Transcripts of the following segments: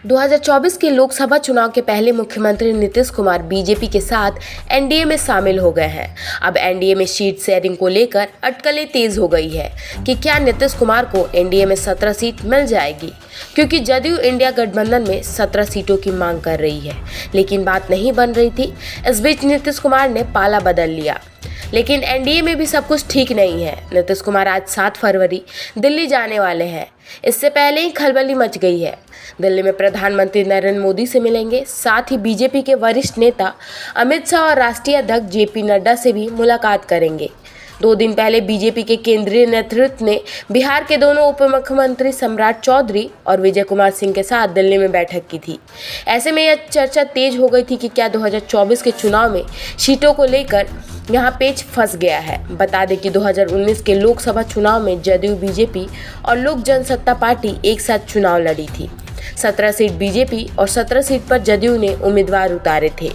2024 के लोकसभा चुनाव के पहले मुख्यमंत्री नीतीश कुमार बीजेपी के साथ एनडीए में शामिल हो गए हैं। अब एनडीए में सीट शेयरिंग को लेकर अटकलें तेज हो गई है कि क्या नीतीश कुमार को एनडीए में 17 सीट मिल जाएगी, क्योंकि जदयू इंडिया गठबंधन में 17 सीटों की मांग कर रही है, लेकिन बात नहीं बन रही थी। इस बीच नीतीश कुमार ने पाला बदल लिया, लेकिन एनडीए में भी सब कुछ ठीक नहीं है। नीतीश कुमार आज 7 फरवरी दिल्ली जाने वाले हैं। इससे पहले ही खलबली मच गई है। दिल्ली में प्रधानमंत्री नरेंद्र मोदी से मिलेंगे, साथ ही बीजेपी के वरिष्ठ नेता अमित शाह और राष्ट्रीय अध्यक्ष जेपी नड्डा से भी मुलाकात करेंगे। 2 दिन पहले बीजेपी के केंद्रीय नेतृत्व ने बिहार के दोनों उप मुख्यमंत्री सम्राट चौधरी और विजय कुमार सिंह के साथ दिल्ली में बैठक की थी। ऐसे में यह चर्चा तेज हो गई थी कि क्या 2024 के चुनाव में सीटों को लेकर यहाँ पेच फंस गया है। बता दें कि 2019 के लोकसभा चुनाव में जदयू, बीजेपी और लोक जनसत्ता पार्टी एक साथ चुनाव लड़ी थी। 17 सीट बीजेपी और 17 सीट पर जदयू ने उम्मीदवार उतारे थे।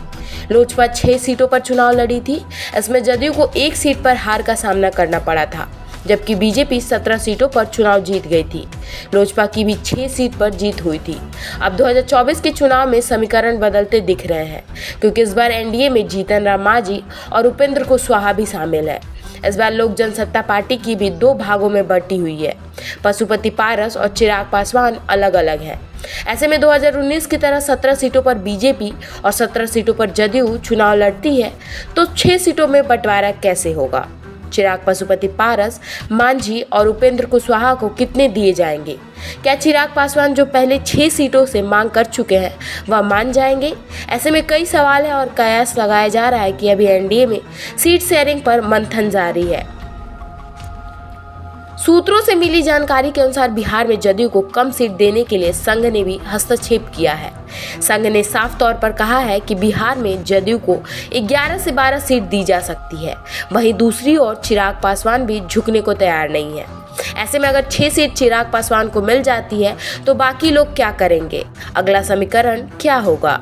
लोजपा 6 सीटों पर चुनाव लड़ी थी। इसमें जदयू को 1 सीट पर हार का सामना करना पड़ा था, जबकि बीजेपी 17 सीटों पर चुनाव जीत गई थी। लोजपा की भी 6 सीट पर जीत हुई थी। अब 2024 के चुनाव में समीकरण बदलते दिख रहे हैं, क्योंकि इस बार एनडीए में जीतन राम मांझी और उपेंद्र कुशवाहा भी शामिल है। इस बार लोक जनसत्ता पार्टी की भी 2 भागों में बंटी हुई है। पशुपति पारस और चिराग पासवान अलग अलग है। ऐसे में 2019 की तरह 17 सीटों पर बीजेपी और 17 सीटों पर जदयू चुनाव लड़ती है, तो 6 सीटों में बंटवारा कैसे होगा? चिराग, पशुपति पारस, मांझी और उपेंद्र कुशवाहा को कितने दिए जाएंगे? क्या चिराग पासवान, जो पहले 6 सीटों से मांग कर चुके हैं, वह मान जाएंगे? ऐसे में कई सवाल हैं और कयास लगाया जा रहा है कि अभी एनडीए में सीट शेयरिंग पर मंथन जारी है। सूत्रों से मिली जानकारी के अनुसार बिहार में जदयू को कम सीट देने के लिए संघ ने भी हस्तक्षेप किया है। संघ ने साफ तौर पर कहा है कि बिहार में जदयू को 11 से 12 सीट दी जा सकती है। वहीं दूसरी ओर चिराग पासवान भी झुकने को तैयार नहीं है। ऐसे में अगर 6 सीट चिराग पासवान को मिल जाती है तो बाकी लोग क्या करेंगे? अगला समीकरण क्या होगा?